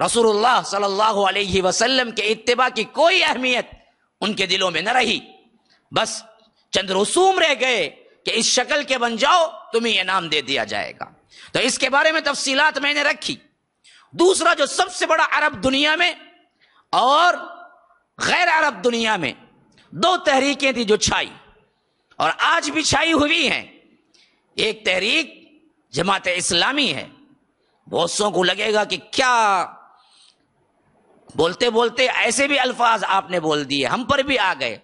رسول اللہ صلی اللہ علیہ وسلم کے اتباع کی کوئی اہمیت ان کے دلوں میں نہ رہی، بس چند رسوم رہ گئے کہ اس شکل کے بن جاؤ تمہیں یہ نام دے دیا جائے گا۔ تو اس کے بارے میں تفصیلات میں نے رکھی۔ دوسرا، جو سب سے بڑا عرب دنیا میں اور غیر عرب دنیا میں دو تحریکیں تھی جو چھائی اور آج بھی چھائی ہوئی ہیں۔ ایک تحریک جماعت اسلامی ہے۔ بہت سو کو لگے گا کہ کیا بولتے بولتے ایسے بھی الفاظ آپ نے بول دیے، ہم پر بھی آ گئے۔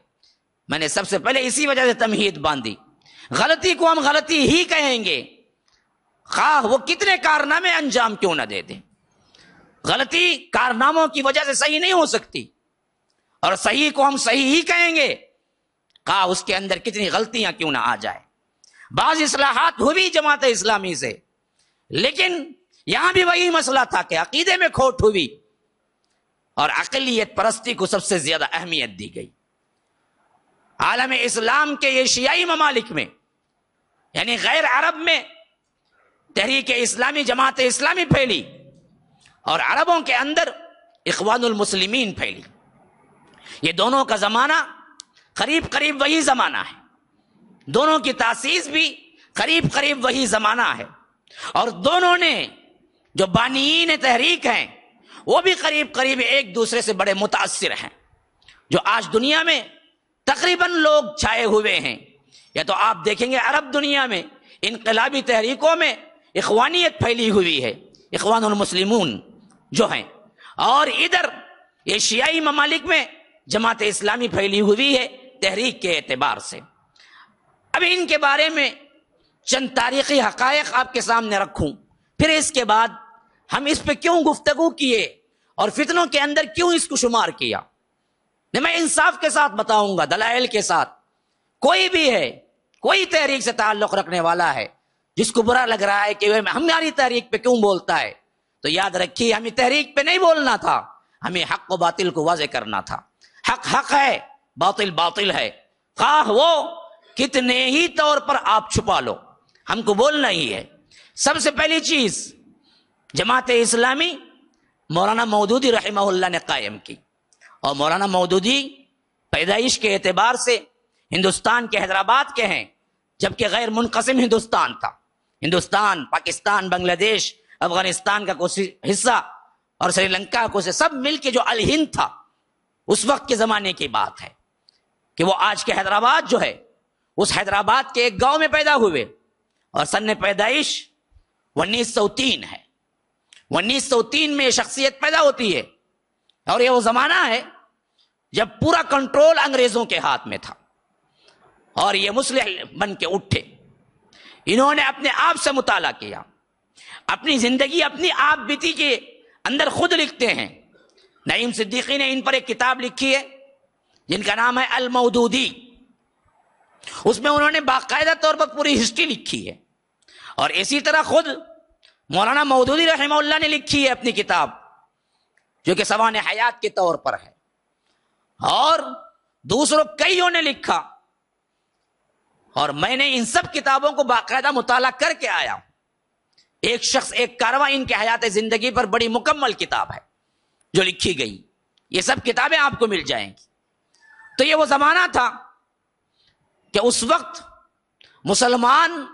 میں نے سب سے پہلے اسی وجہ سے تمہید باندھی، غلطی کو ہم غلطی ہی کہیں گے، خواہ وہ کتنے کارنامے انجام کیوں نہ دے دیں۔ غلطی کارناموں کی وجہ سے صحیح نہیں ہو سکتی، اور صحیح کو ہم صحیح ہی کہیں گے، خواہ اس کے اندر کتنی غلطیاں کیوں نہ آ جائے۔ بعض اصلاحات ہوئی جماعت اسلامی سے، لیکن یہاں بھی وہی مسئلہ تھا کہ عقیدے میں کھوٹ ہوئی اور اقلیت پرستی کو سب سے زیادہ اہمیت دی گئی۔ عالم اسلام کے ایشیائی ممالک میں، یعنی غیر عرب میں، تحریک اسلامی جماعت اسلامی پھیلی اور عربوں کے اندر اخوان المسلمین پھیلی۔ یہ دونوں کا زمانہ قریب قریب وہی زمانہ ہے، دونوں کی تاسیس بھی قریب قریب وہی زمانہ ہے، اور دونوں نے جو بانیین تحریک ہیں وہ بھی قریب قریب ایک دوسرے سے بڑے متاثر ہیں۔ جو آج دنیا میں تقریباً لوگ چھائے ہوئے ہیں، یا تو آپ دیکھیں گے عرب دنیا میں انقلابی تحریکوں میں اخوانیت پھیلی ہوئی ہے، اخوان المسلمون جو ہیں، اور ادھر ایشیائی ممالک میں جماعت اسلامی پھیلی ہوئی ہے تحریک کے اعتبار سے۔ اب ان کے بارے میں چند تاریخی حقائق آپ کے سامنے رکھوں، پھر اس کے بعد ہم اس پہ کیوں گفتگو کیے اور فتنوں کے اندر کیوں اس کو شمار کیا۔ میں انصاف کے ساتھ بتاؤں گا، دلائل کے ساتھ۔ کوئی بھی ہے، کوئی تحریک سے تعلق رکھنے والا ہے جس کو برا لگ رہا ہے کہ وہ ہماری تحریک پہ کیوں بولتا ہے، تو یاد رکھیے ہمیں تحریک پہ نہیں بولنا تھا، ہمیں حق و باطل کو واضح کرنا تھا۔ حق حق ہے، باطل باطل ہے، خواہ وہ کتنے ہی طور پر آپ چھپا لو، ہم کو بولنا ہی ہے۔ سب سے پہلی چیز جماعت اسلامی مولانا مودودی رحمہ اللہ نے قائم کی، اور مولانا مودودی پیدائش کے اعتبار سے ہندوستان کے حیدرآباد کے ہیں، جبکہ غیر منقسم ہندوستان تھا۔ ہندوستان، پاکستان، بنگلہ دیش، افغانستان کا کچھ حصہ اور سری لنکا کو سے سب مل کے جو الہند تھا، اس وقت کے زمانے کی بات ہے کہ وہ آج کے حیدرآباد جو ہے، اس حیدرآباد کے ایک گاؤں میں پیدا ہوئے، اور سن پیدائش 1903 ہے۔ 1903 میں یہ شخصیت پیدا ہوتی ہے، اور یہ وہ زمانہ ہے جب پورا کنٹرول انگریزوں کے ہاتھ میں تھا، اور یہ مصلح بن کے اٹھے۔ انہوں نے اپنے آپ سے مطالعہ کیا، اپنی زندگی اپنی آپ بیتی کے اندر خود لکھتے ہیں۔ نعیم صدیقی نے ان پر ایک کتاب لکھی ہے جن کا نام ہے المودودی۔ اس میں انہوں نے باقاعدہ طور پر پوری ہسٹری لکھی ہے، اور اسی طرح خود مولانا مودودی رحمہ اللہ نے لکھی ہے اپنی کتاب، جو کہ سوانح حیات کے طور پر ہے، اور دوسروں کئیوں نے لکھا، اور میں نے ان سب کتابوں کو باقاعدہ مطالعہ کر کے آیا۔ ایک شخص ایک کارواں ان کے حیات زندگی پر بڑی مکمل کتاب ہے جو لکھی گئی، یہ سب کتابیں آپ کو مل جائیں گی۔ تو یہ وہ زمانہ تھا کہ اس وقت مسلمان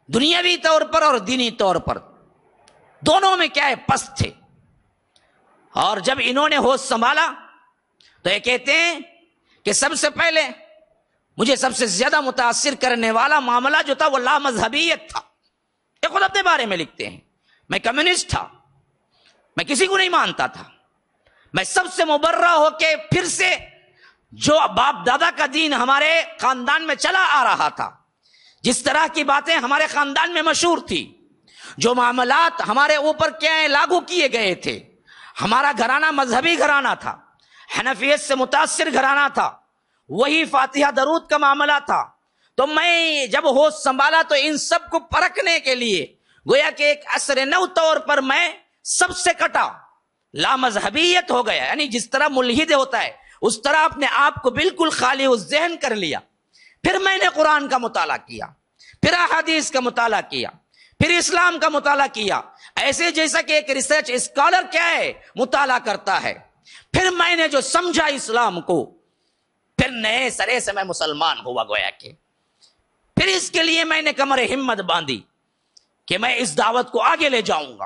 دنیاوی طور پر اور دینی طور پر دونوں میں کیا ہے، پست تھے، اور جب انہوں نے ہوش سنبھالا تو یہ کہتے ہیں کہ سب سے پہلے مجھے سب سے زیادہ متاثر کرنے والا معاملہ جو تھا وہ لامذہبیت تھا۔ یہ خود اپنے بارے میں لکھتے ہیں، میں کمیونسٹ تھا، میں کسی کو نہیں مانتا تھا، میں سب سے مبرہ ہو کے پھر سے جو باپ دادا کا دین ہمارے خاندان میں چلا آ رہا تھا، جس طرح کی باتیں ہمارے خاندان میں مشہور تھی، جو معاملات ہمارے اوپر کیا ہے لاگو کیے گئے تھے، ہمارا گھرانہ مذہبی گھرانہ تھا، حنفیت سے متاثر گھرانہ تھا، وہی فاتحہ درود کا معاملہ تھا۔ تو میں جب ہوش سنبھالا تو ان سب کو پرکھنے کے لیے گویا کہ ایک اثر نو طور پر میں سب سے کٹا، لامذہبیت ہو گیا، یعنی جس طرح ملحد ہوتا ہے اس طرح اپنے آپ کو بالکل خالی ذہن کر لیا۔ پھر میں نے قرآن کا مطالعہ کیا، پھر احادیث کا مطالعہ کیا، پھر اسلام کا مطالعہ کیا، ایسے جیسا کہ ایک ریسرچ اسکالر کیا ہے مطالعہ کرتا ہے۔ پھر میں نے جو سمجھا اسلام کو، پھر نئے سرے سے میں مسلمان ہوا گویا کہ۔ پھر اس کے لیے میں نے کمر ہمت باندھی کہ میں اس دعوت کو آگے لے جاؤں گا۔